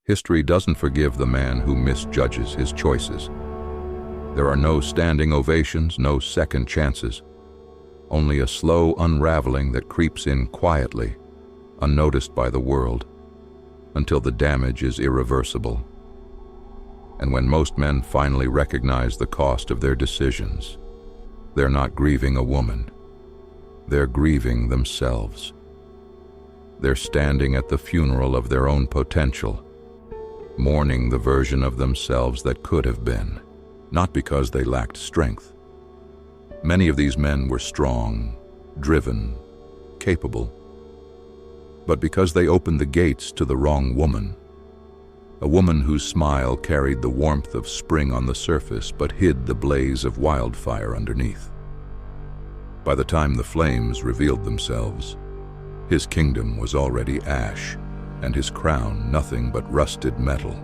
History doesn't forgive the man who misjudges his choices. There are no standing ovations, no second chances. Only a slow unraveling that creeps in quietly, unnoticed by the world, until the damage is irreversible. And when most men finally recognize the cost of their decisions, they're not grieving a woman. They're grieving themselves. They're standing at the funeral of their own potential, mourning the version of themselves that could have been, not because they lacked strength. Many of these men were strong, driven, capable, but because they opened the gates to the wrong woman, a woman whose smile carried the warmth of spring on the surface but hid the blaze of wildfire underneath. By the time the flames revealed themselves, his kingdom was already ash, and his crown nothing but rusted metal.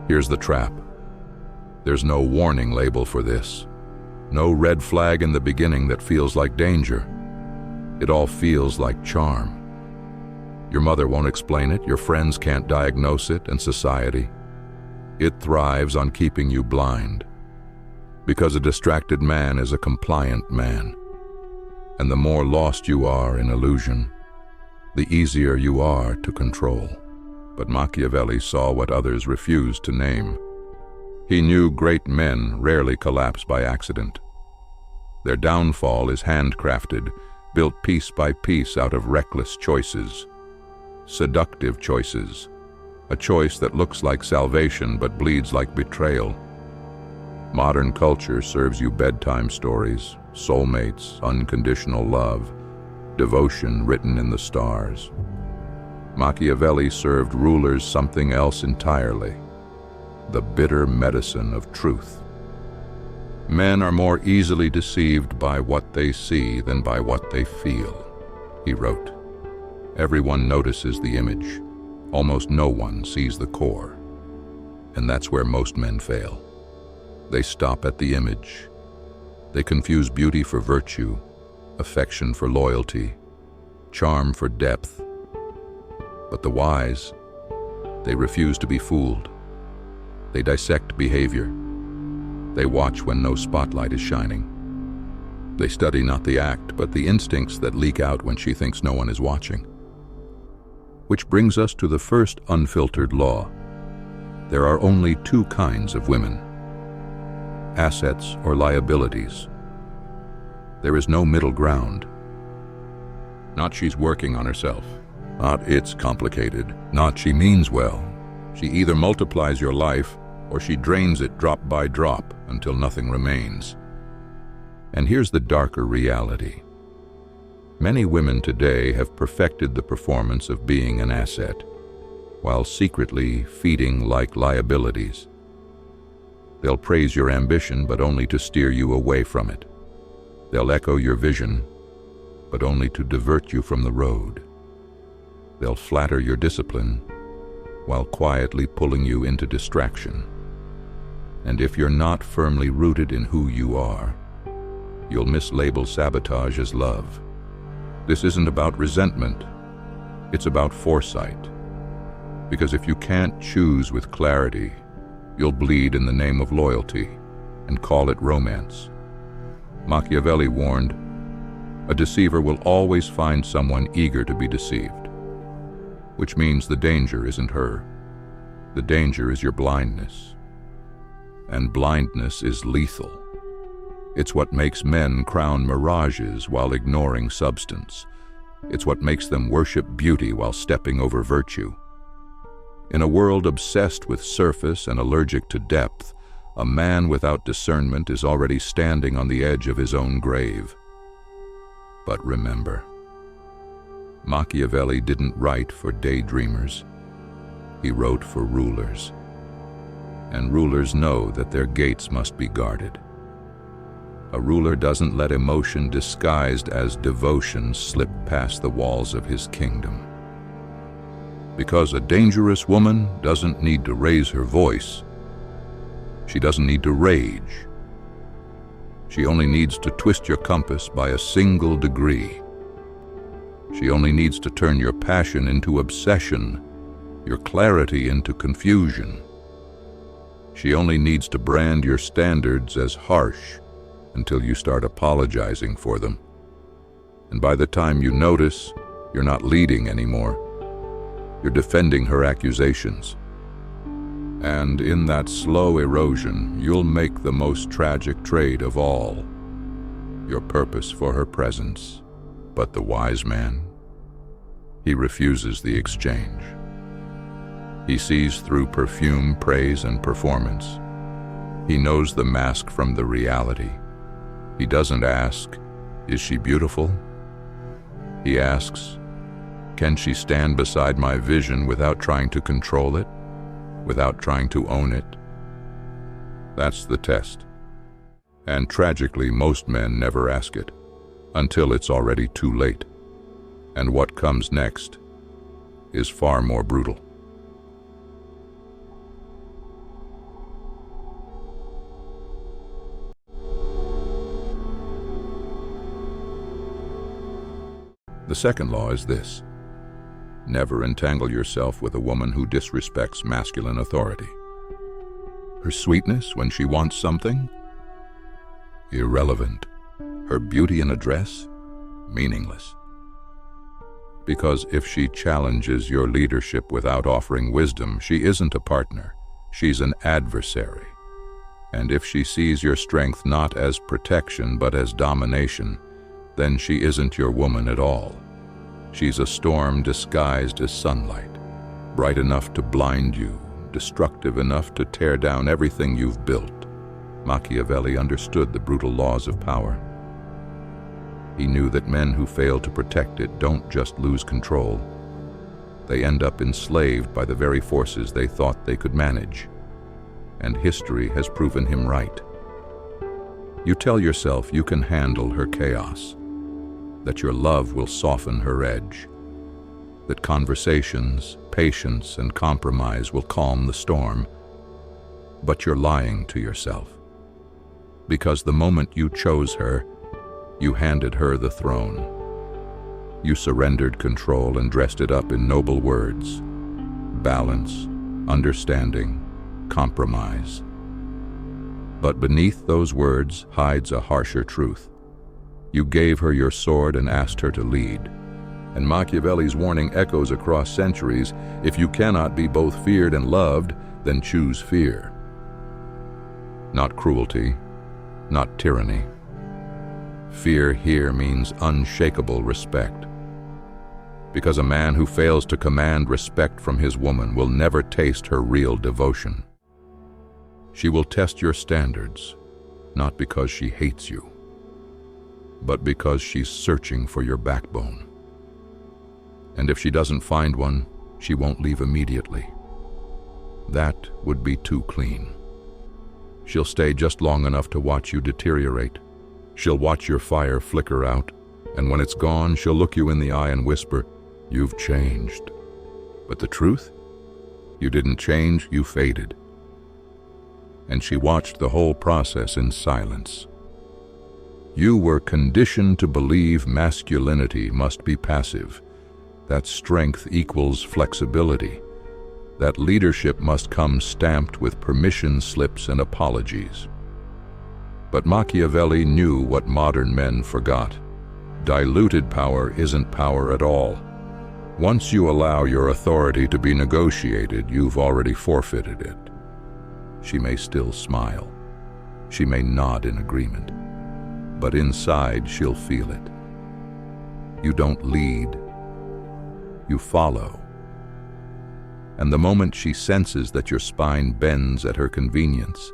Here's the trap. There's no warning label for this. No red flag in the beginning that feels like danger. It all feels like charm. Your mother won't explain it, your friends can't diagnose it, and society. It thrives on keeping you blind. Because a distracted man is a compliant man. And the more lost you are in illusion, the easier you are to control. But Machiavelli saw what others refused to name. He knew great men rarely collapse by accident. Their downfall is handcrafted, built piece by piece out of reckless choices. Seductive choices. A choice that looks like salvation but bleeds like betrayal. Modern culture serves you bedtime stories, soulmates, unconditional love, devotion written in the stars. Machiavelli served rulers something else entirely. The bitter medicine of truth. Men are more easily deceived by what they see than by what they feel, he wrote. Everyone notices the image. Almost no one sees the core. And that's where most men fail. They stop at the image. They confuse beauty for virtue, affection for loyalty, charm for depth. But the wise, they refuse to be fooled. They dissect behavior. They watch when no spotlight is shining. They study not the act, but the instincts that leak out when she thinks no one is watching. Which brings us to the first unfiltered law. There are only two kinds of women: assets or liabilities. There is no middle ground. Not she's working on herself. Not it's complicated. Not she means well. She either multiplies your life or she drains it drop by drop until nothing remains. And here's the darker reality. Many women today have perfected the performance of being an asset, while secretly feeding like liabilities. They'll praise your ambition, but only to steer you away from it. They'll echo your vision, but only to divert you from the road. They'll flatter your discipline, while quietly pulling you into distraction. And if you're not firmly rooted in who you are, you'll mislabel sabotage as love. This isn't about resentment, it's about foresight. Because if you can't choose with clarity, you'll bleed in the name of loyalty and call it romance. Machiavelli warned, a deceiver will always find someone eager to be deceived. Which means the danger isn't her. The danger is your blindness. And blindness is lethal. It's what makes men crown mirages while ignoring substance. It's what makes them worship beauty while stepping over virtue. In a world obsessed with surface and allergic to depth, a man without discernment is already standing on the edge of his own grave. But remember, Machiavelli didn't write for daydreamers. He wrote for rulers. And rulers know that their gates must be guarded. A ruler doesn't let emotion disguised as devotion slip past the walls of his kingdom. Because a dangerous woman doesn't need to raise her voice. She doesn't need to rage. She only needs to twist your compass by a single degree. She only needs to turn your passion into obsession your clarity into confusion. She only needs to brand your standards as harsh until you start apologizing for them. And by the time you notice, you're not leading anymore. You're defending her accusations. And in that slow erosion, you'll make the most tragic trade of all. Your purpose for her presence. But the wise man, he refuses the exchange. He sees through perfume, praise, and performance. He knows the mask from the reality. He doesn't ask, is she beautiful? He asks, can she stand beside my vision without trying to control it, without trying to own it? That's the test. And tragically, most men never ask it, until it's already too late. And what comes next is far more brutal. The second law is this: never entangle yourself with a woman who disrespects masculine authority. Her sweetness when she wants something? Irrelevant. Her beauty in a dress? Meaningless. Because if she challenges your leadership without offering wisdom, she isn't a partner. She's an adversary. And if she sees your strength not as protection but as domination, then she isn't your woman at all. She's a storm disguised as sunlight, bright enough to blind you, destructive enough to tear down everything you've built. Machiavelli understood the brutal laws of power. He knew that men who fail to protect it don't just lose control. They end up enslaved by the very forces they thought they could manage. And history has proven him right. You tell yourself you can handle her chaos, that your love will soften her edge, that conversations, patience, and compromise will calm the storm. But you're lying to yourself. Because the moment you chose her, you handed her the throne. You surrendered control and dressed it up in noble words: balance, understanding, compromise. But beneath those words hides a harsher truth. You gave her your sword and asked her to lead. And Machiavelli's warning echoes across centuries: if you cannot be both feared and loved, then choose fear. Not cruelty, not tyranny. Fear here means unshakable respect. Because a man who fails to command respect from his woman will never taste her real devotion. She will test your standards, not because she hates you, but because she's searching for your backbone. And if she doesn't find one, she won't leave immediately. That would be too clean. She'll stay just long enough to watch you deteriorate. She'll watch your fire flicker out, and when it's gone, she'll look you in the eye and whisper, "You've changed." But the truth? You didn't change, you faded. And she watched the whole process in silence. You were conditioned to believe masculinity must be passive, that strength equals flexibility, that leadership must come stamped with permission slips and apologies. But Machiavelli knew what modern men forgot. Diluted power isn't power at all. Once you allow your authority to be negotiated, you've already forfeited it. She may still smile. She may nod in agreement. But inside, she'll feel it. You don't lead. You follow. And the moment she senses that your spine bends at her convenience,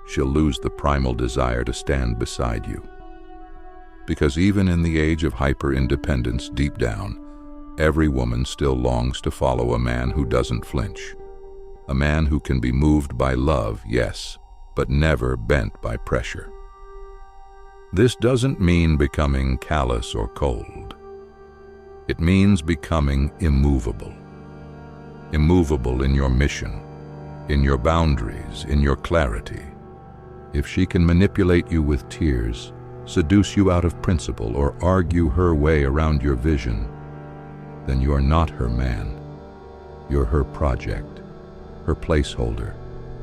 she'll lose the primal desire to stand beside you. Because even in the age of hyper-independence, deep down, every woman still longs to follow a man who doesn't flinch. A man who can be moved by love, yes, but never bent by pressure. This doesn't mean becoming callous or cold. It means becoming immovable. Immovable in your mission, in your boundaries, in your clarity. If she can manipulate you with tears, seduce you out of principle, or argue her way around your vision, then you are not her man. You're her project, her placeholder,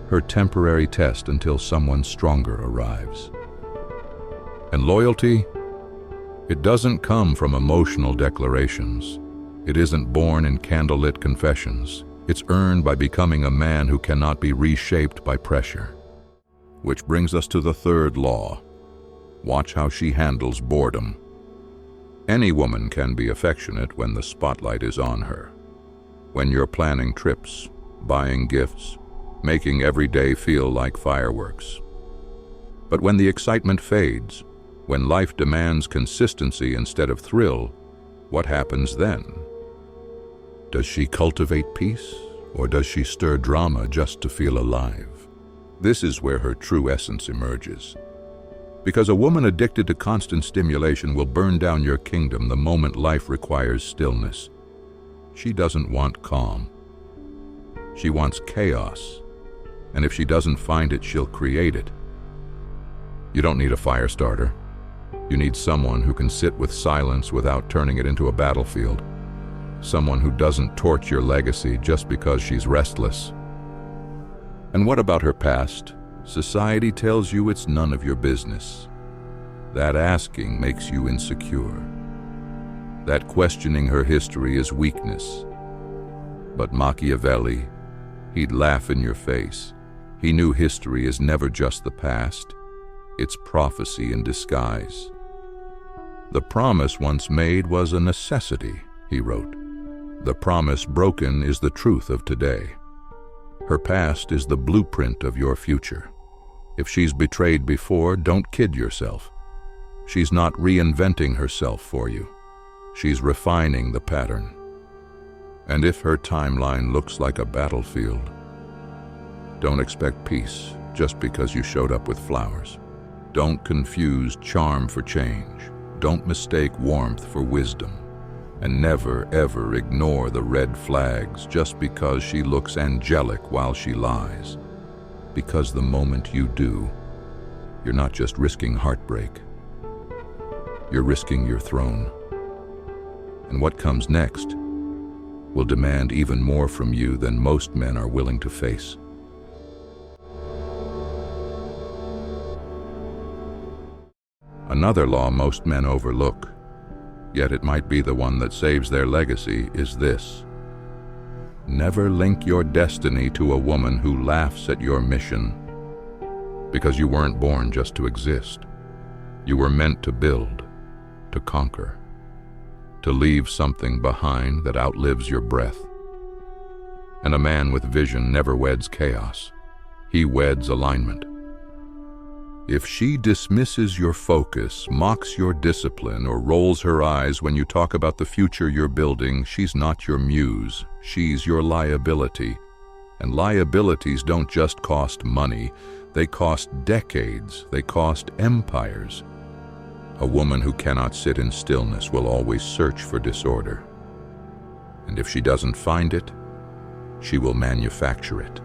her temporary test until someone stronger arrives. And loyalty? It doesn't come from emotional declarations. It isn't born in candlelit confessions. It's earned by becoming a man who cannot be reshaped by pressure. Which brings us to the third law. Watch how she handles boredom. Any woman can be affectionate when the spotlight is on her. When you're planning trips, buying gifts, making every day feel like fireworks. But when the excitement fades, when life demands consistency instead of thrill, what happens then? Does she cultivate peace, or does she stir drama just to feel alive? This is where her true essence emerges. Because a woman addicted to constant stimulation will burn down your kingdom the moment life requires stillness. She doesn't want calm. She wants chaos. And if she doesn't find it, she'll create it. You don't need a fire starter. You need someone who can sit with silence without turning it into a battlefield. Someone who doesn't torch your legacy just because she's restless. And what about her past? Society tells you it's none of your business. That asking makes you insecure. That questioning her history is weakness. But Machiavelli, he'd laugh in your face. He knew history is never just the past. It's prophecy in disguise. The promise once made was a necessity, he wrote. The promise broken is the truth of today. Her past is the blueprint of your future. If she's betrayed before, don't kid yourself. She's not reinventing herself for you. She's refining the pattern. And if her timeline looks like a battlefield, don't expect peace just because you showed up with flowers. Don't confuse charm for change. Don't mistake warmth for wisdom. And never, ever ignore the red flags just because she looks angelic while she lies. Because the moment you do, you're not just risking heartbreak. You're risking your throne. And what comes next will demand even more from you than most men are willing to face. Another law most men overlook, yet it might be the one that saves their legacy, is this. Never link your destiny to a woman who laughs at your mission, because you weren't born just to exist. You were meant to build, to conquer, to leave something behind that outlives your breath. And a man with vision never weds chaos. He weds alignment. If she dismisses your focus, mocks your discipline, or rolls her eyes when you talk about the future you're building, she's not your muse. She's your liability. And liabilities don't just cost money. They cost decades. They cost empires. A woman who cannot sit in stillness will always search for disorder. And if she doesn't find it, she will manufacture it.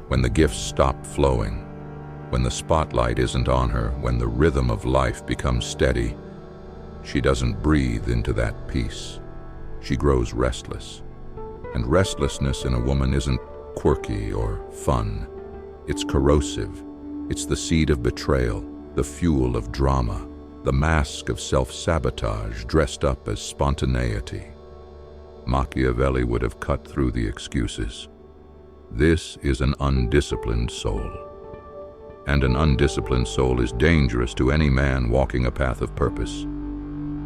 When the gifts stop flowing, when the spotlight isn't on her, when the rhythm of life becomes steady, she doesn't breathe into that peace. She grows restless. And restlessness in a woman isn't quirky or fun. It's corrosive. It's the seed of betrayal, the fuel of drama, the mask of self-sabotage dressed up as spontaneity. Machiavelli would have cut through the excuses. This is an undisciplined soul. And an undisciplined soul is dangerous to any man walking a path of purpose.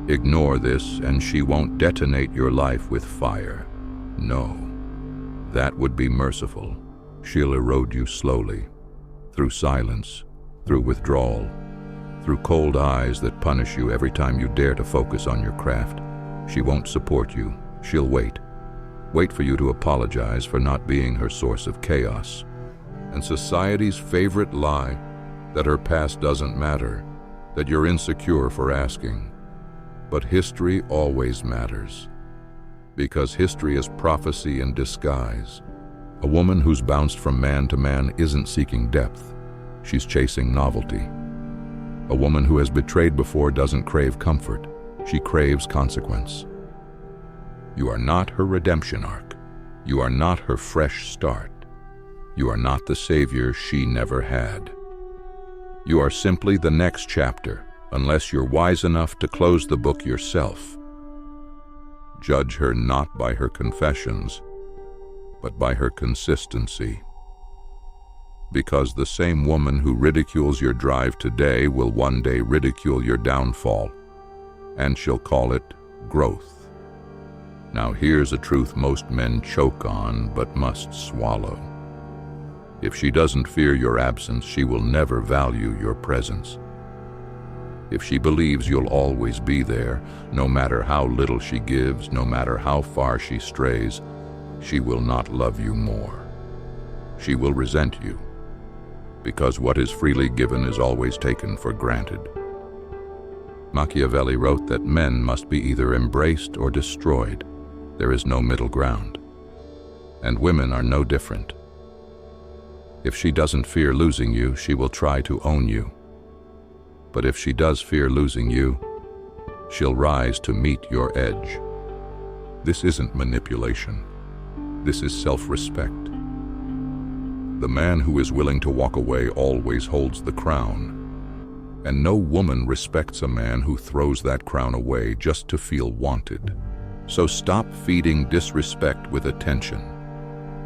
Ignore this and she won't detonate your life with fire. No, that would be merciful. She'll erode you slowly, through silence, through withdrawal, through cold eyes that punish you every time you dare to focus on your craft. She won't support you. She'll wait. Wait for you to apologize for not being her source of chaos. And society's favorite lie, that her past doesn't matter, that you're insecure for asking. But history always matters. Because history is prophecy in disguise. A woman who's bounced from man to man isn't seeking depth. She's chasing novelty. A woman who has betrayed before doesn't crave comfort. She craves consequence. You are not her redemption arc. You are not her fresh start. You are not the savior she never had. You are simply the next chapter, unless you're wise enough to close the book yourself. Judge her not by her confessions, but by her consistency. Because the same woman who ridicules your drive today will one day ridicule your downfall, and she'll call it growth. Now here's a truth most men choke on but must swallow. If she doesn't fear your absence, she will never value your presence. If she believes you'll always be there, no matter how little she gives, no matter how far she strays, she will not love you more. She will resent you, because what is freely given is always taken for granted. Machiavelli wrote that men must be either embraced or destroyed. There is no middle ground. And women are no different. If she doesn't fear losing you, she will try to own you. But if she does fear losing you, she'll rise to meet your edge. This isn't manipulation. This is self-respect. The man who is willing to walk away always holds the crown, and no woman respects a man who throws that crown away just to feel wanted. So stop feeding disrespect with attention.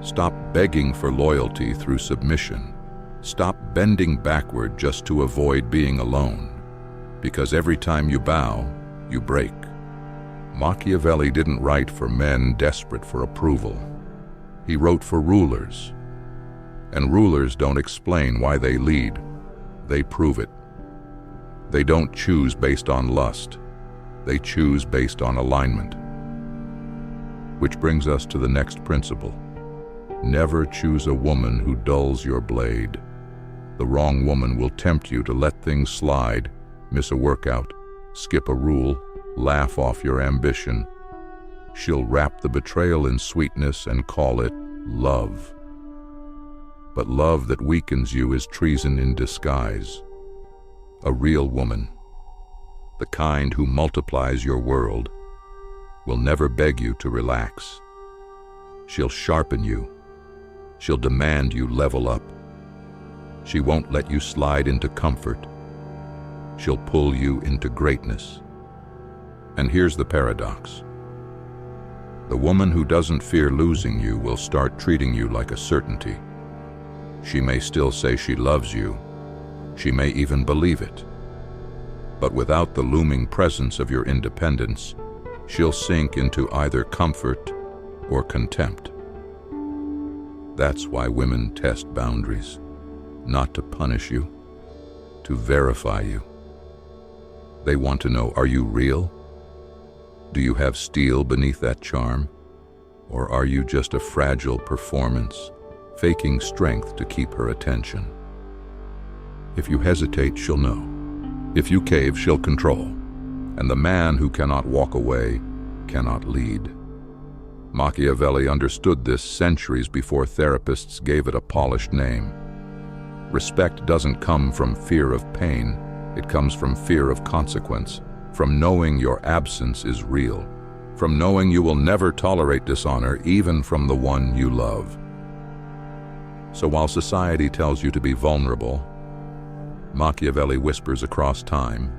Stop begging for loyalty through submission. Stop bending backward just to avoid being alone, because every time you bow, you break. Machiavelli didn't write for men desperate for approval. He wrote for rulers. And rulers don't explain why they lead. They prove it. They don't choose based on lust. They choose based on alignment. Which brings us to the next principle. Never choose a woman who dulls your blade. The wrong woman will tempt you to let things slide, miss a workout, skip a rule, laugh off your ambition. She'll wrap the betrayal in sweetness and call it love. But love that weakens you is treason in disguise. A real woman, the kind who multiplies your world, will never beg you to relax. She'll sharpen you. She'll demand you level up. She won't let you slide into comfort. She'll pull you into greatness. And here's the paradox. The woman who doesn't fear losing you will start treating you like a certainty. She may still say she loves you. She may even believe it. But without the looming presence of your independence, she'll sink into either comfort or contempt. That's why women test boundaries, not to punish you, to verify you. They want to know, are you real? Do you have steel beneath that charm? Or are you just a fragile performance, faking strength to keep her attention? If you hesitate, she'll know. If you cave, she'll control. And the man who cannot walk away cannot lead. Machiavelli understood this centuries before therapists gave it a polished name. Respect doesn't come from fear of pain. It comes from fear of consequence, from knowing your absence is real, from knowing you will never tolerate dishonor even from the one you love. So while society tells you to be vulnerable, Machiavelli whispers across time,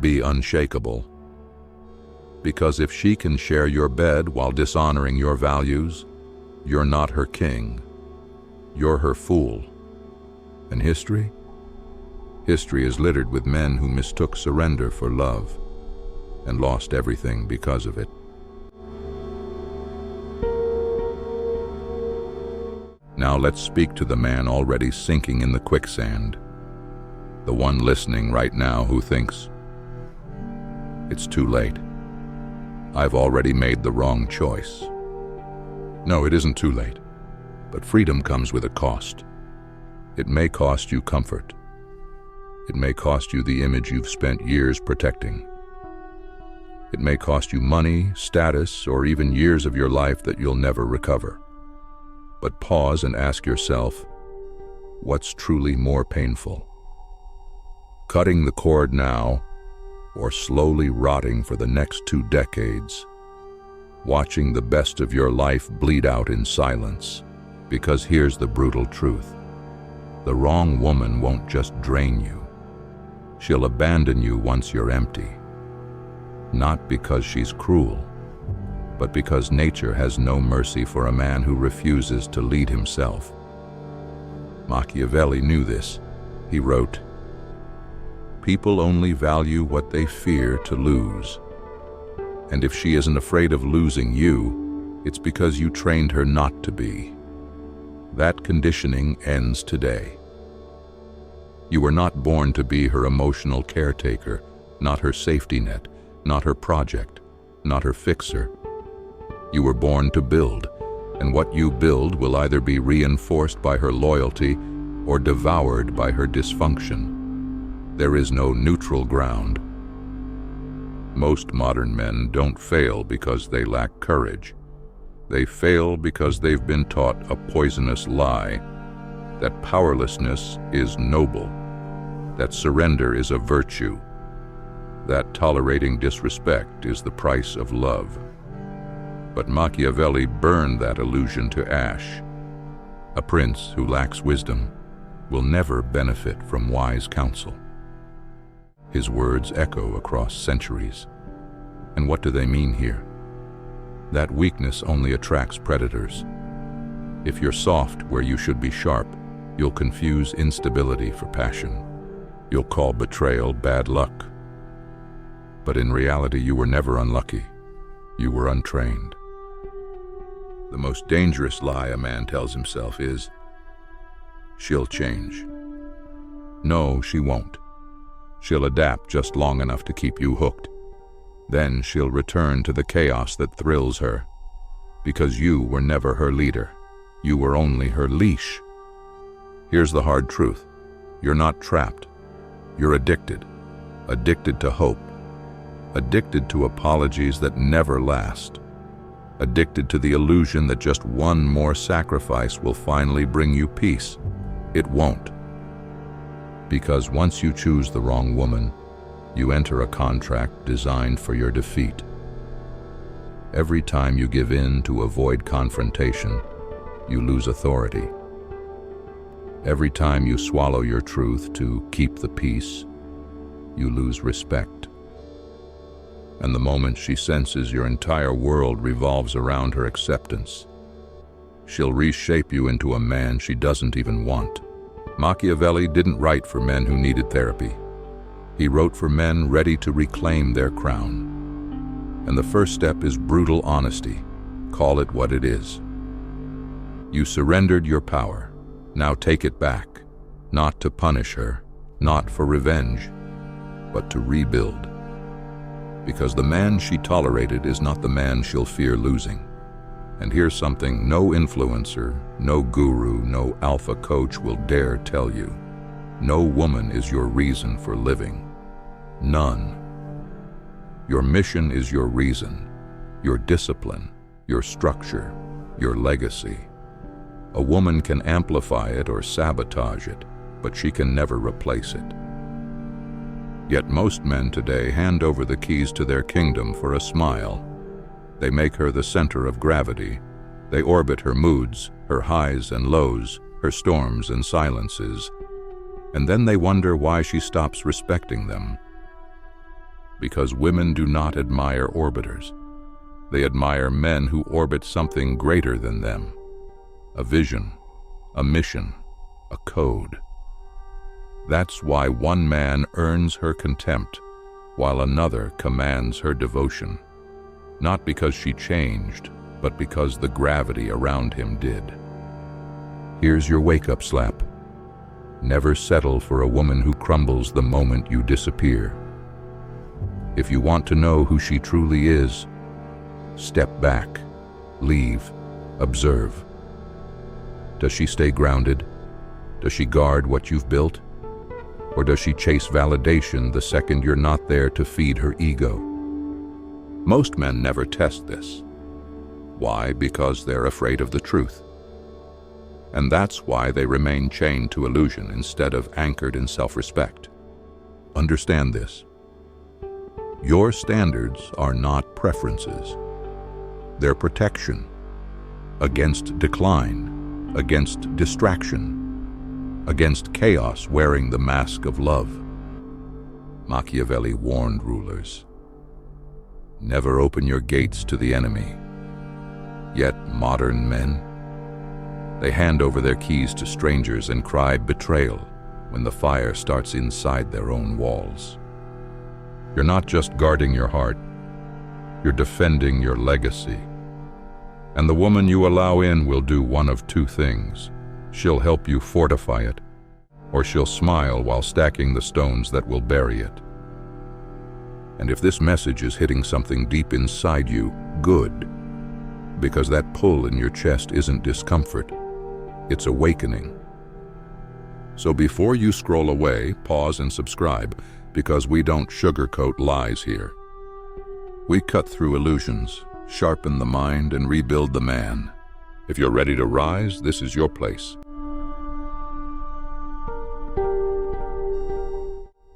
be unshakable. Because if she can share your bed while dishonoring your values, you're not her king, you're her fool. And history? History is littered with men who mistook surrender for love and lost everything because of it. Now let's speak to the man already sinking in the quicksand, the one listening right now who thinks, it's too late. I've already made the wrong choice. No, it isn't too late, but freedom comes with a cost. It may cost you comfort. It may cost you the image you've spent years protecting. It may cost you money, status, or even years of your life that you'll never recover. But pause and ask yourself, what's truly more painful? Cutting the cord now, or slowly rotting for the next 2 decades? watching the best of your life bleed out in silence. Because here's the brutal truth. The wrong woman won't just drain you. She'll abandon you once you're empty. Not because she's cruel, but because nature has no mercy for a man who refuses to lead himself. Machiavelli knew this. He wrote, "People only value what they fear to lose. And if she isn't afraid of losing you, it's because you trained her not to be. That conditioning ends today. You were not born to be her emotional caretaker, not her safety net, not her project, not her fixer. You were born to build, and what you build will either be reinforced by her loyalty or devoured by her dysfunction. There is no neutral ground. Most modern men don't fail because they lack courage. They fail because they've been taught a poisonous lie, that powerlessness is noble, that surrender is a virtue, that tolerating disrespect is the price of love. But Machiavelli burned that illusion to ash. A prince who lacks wisdom will never benefit from wise counsel. His words echo across centuries. And what do they mean here? That weakness only attracts predators. If you're soft where you should be sharp, you'll confuse instability for passion. You'll call betrayal bad luck. But in reality, you were never unlucky. You were untrained. The most dangerous lie a man tells himself is, "She'll change." No, she won't. She'll adapt just long enough to keep you hooked. Then she'll return to the chaos that thrills her, because you were never her leader. You were only her leash. Here's the hard truth. You're not trapped. You're addicted. Addicted to hope. Addicted to apologies that never last. Addicted to the illusion that just one more sacrifice will finally bring you peace. It won't. Because once you choose the wrong woman, you enter a contract designed for your defeat. Every time you give in to avoid confrontation, you lose authority. Every time you swallow your truth to keep the peace, you lose respect. And the moment she senses your entire world revolves around her acceptance, she'll reshape you into a man she doesn't even want. Machiavelli didn't write for men who needed therapy. He wrote for men ready to reclaim their crown. And the first step is brutal honesty. Call it what it is. You surrendered your power. Now take it back. Not to punish her, not for revenge, but to rebuild. Because the man she tolerated is not the man she'll fear losing. And here's something no influencer, no guru, no alpha coach will dare tell you. No woman is your reason for living. None. Your mission is your reason, your discipline, your structure, your legacy. A woman can amplify it or sabotage it, but she can never replace it. Yet most men today hand over the keys to their kingdom for a smile. They make her the center of gravity. They orbit her moods, her highs and lows, her storms and silences. And then they wonder why she stops respecting them. Because women do not admire orbiters. They admire men who orbit something greater than them. A vision, a mission, a code. That's why one man earns her contempt, while another commands her devotion. Not because she changed, but because the gravity around him did. Here's your wake-up slap. Never settle for a woman who crumbles the moment you disappear. If you want to know who she truly is, step back, leave, observe. Does she stay grounded? Does she guard what you've built? Or does she chase validation the second you're not there to feed her ego? Most men never test this. Why? Because they're afraid of the truth. And that's why they remain chained to illusion instead of anchored in self-respect. Understand this. Your standards are not preferences. their protection, against decline, against distraction, against chaos wearing the mask of love. Machiavelli warned rulers, never open your gates to the enemy. Yet modern men, they hand over their keys to strangers and cry betrayal when the fire starts inside their own walls. You're not just guarding your heart, you're defending your legacy. And the woman you allow in will do one of two things. She'll help you fortify it, or she'll smile while stacking the stones that will bury it. And if this message is hitting something deep inside you, good, because that pull in your chest isn't discomfort, it's awakening. So before you scroll away, pause and subscribe, because we don't sugarcoat lies here. We cut through illusions, sharpen the mind, and rebuild the man. If you're ready to rise, this is your place.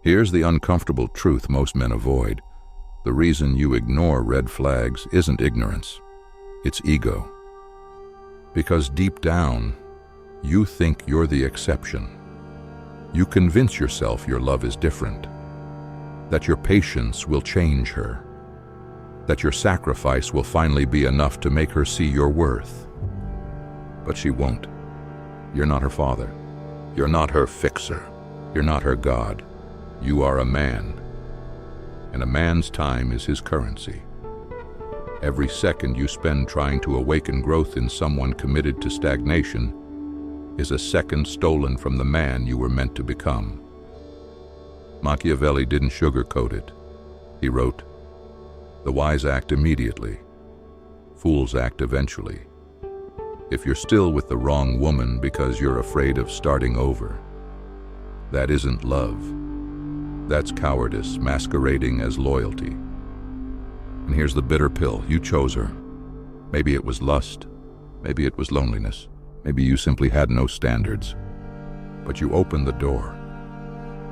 Here's the uncomfortable truth most men avoid. The reason you ignore red flags isn't ignorance, it's ego. Because deep down, you think you're the exception. You convince yourself your love is different, that your patience will change her, that your sacrifice will finally be enough to make her see your worth. But she won't. You're not her father. You're not her fixer. You're not her God. You are a man, and a man's time is his currency. Every second you spend trying to awaken growth in someone committed to stagnation is a second stolen from the man you were meant to become. Machiavelli didn't sugarcoat it. He wrote, "The wise act immediately, fools act eventually. If you're still with the wrong woman because you're afraid of starting over, that isn't love. That's cowardice masquerading as loyalty." And here's the bitter pill. You chose her. Maybe it was lust. Maybe it was loneliness. Maybe you simply had no standards. But you opened the door.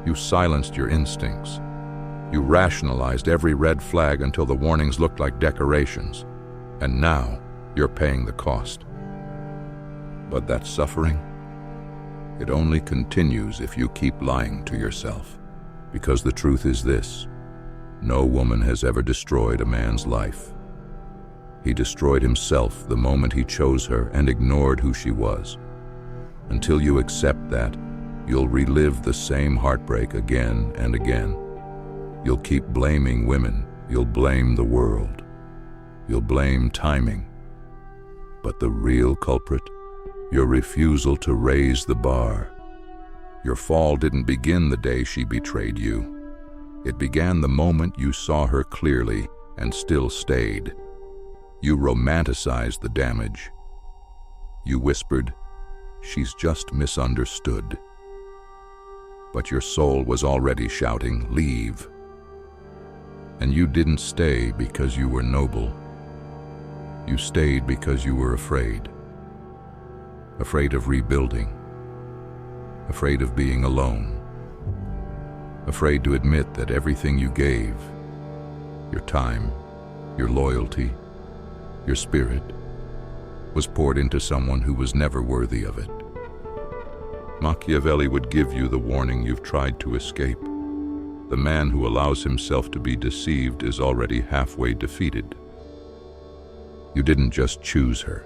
You silenced your instincts. You rationalized every red flag until the warnings looked like decorations. And now you're paying the cost. But that suffering, it only continues if you keep lying to yourself. Because the truth is this: no woman has ever destroyed a man's life. He destroyed himself the moment he chose her and ignored who she was. Until you accept that, you'll relive the same heartbreak again and again. You'll keep blaming women. You'll blame the world. You'll blame timing. But the real culprit, your refusal to raise the bar. Your fall didn't begin the day she betrayed you. It began the moment you saw her clearly and still stayed. You romanticized the damage. You whispered, "She's just misunderstood." But your soul was already shouting, "Leave." And you didn't stay because you were noble. You stayed because you were afraid. Afraid of rebuilding. Afraid of being alone. Afraid to admit that everything you gave, your time, your loyalty, your spirit, was poured into someone who was never worthy of it. Machiavelli would give you the warning you've tried to escape. The man who allows himself to be deceived is already halfway defeated. You didn't just choose her.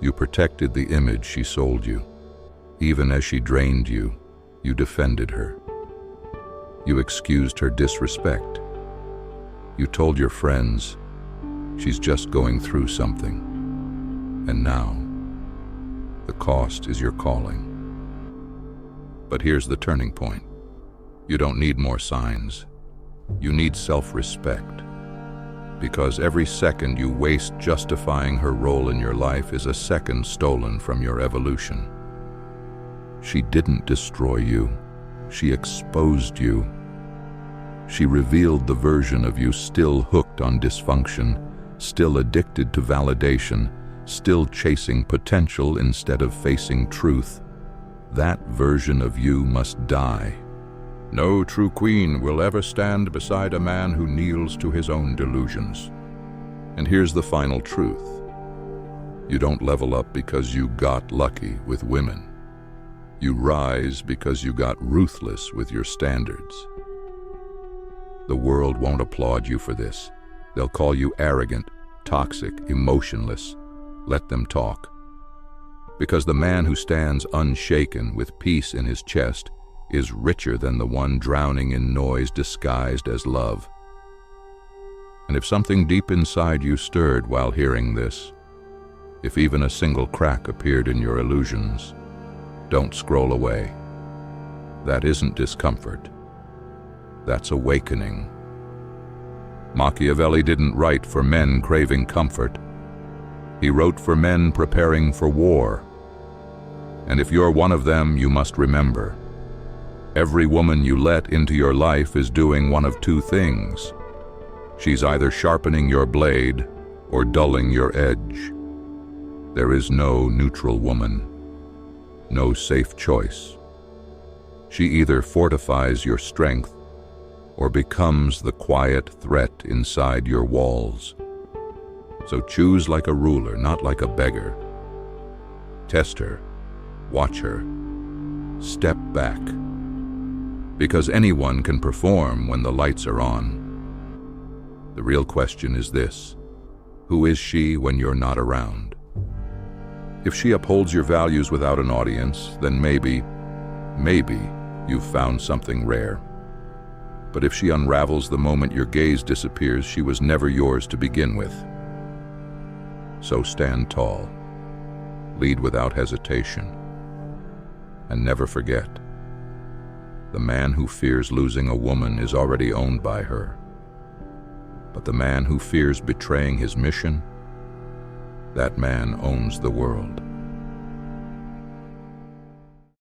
You protected the image she sold you. Even as she drained you, you defended her. You excused her disrespect. You told your friends, "She's just going through something." And now, the cost is your calling. But here's the turning point. You don't need more signs. You need self-respect. Because every second you waste justifying her role in your life is a second stolen from your evolution. She didn't destroy you. She exposed you. She revealed the version of you still hooked on dysfunction, still addicted to validation, still chasing potential instead of facing truth. That version of you must die. No true queen will ever stand beside a man who kneels to his own delusions. And here's the final truth. You don't level up because you got lucky with women. You rise because you got ruthless with your standards. The world won't applaud you for this. They'll call you arrogant, toxic, emotionless. Let them talk. Because the man who stands unshaken with peace in his chest is richer than the one drowning in noise disguised as love. And if something deep inside you stirred while hearing this, if even a single crack appeared in your illusions, don't scroll away. That isn't discomfort. That's awakening. Machiavelli didn't write for men craving comfort. He wrote for men preparing for war. And if you're one of them, you must remember, every woman you let into your life is doing one of two things. She's either sharpening your blade or dulling your edge. There is no neutral woman, no safe choice. She either fortifies your strength or becomes the quiet threat inside your walls. So choose like a ruler, not like a beggar. Test her, watch her, step back. Because anyone can perform when the lights are on. The real question is this: who is she when you're not around? If she upholds your values without an audience, then maybe you've found something rare. But if she unravels the moment your gaze disappears, she was never yours to begin with. So stand tall, lead without hesitation, and never forget, the man who fears losing a woman is already owned by her. But the man who fears betraying his mission, that man owns the world.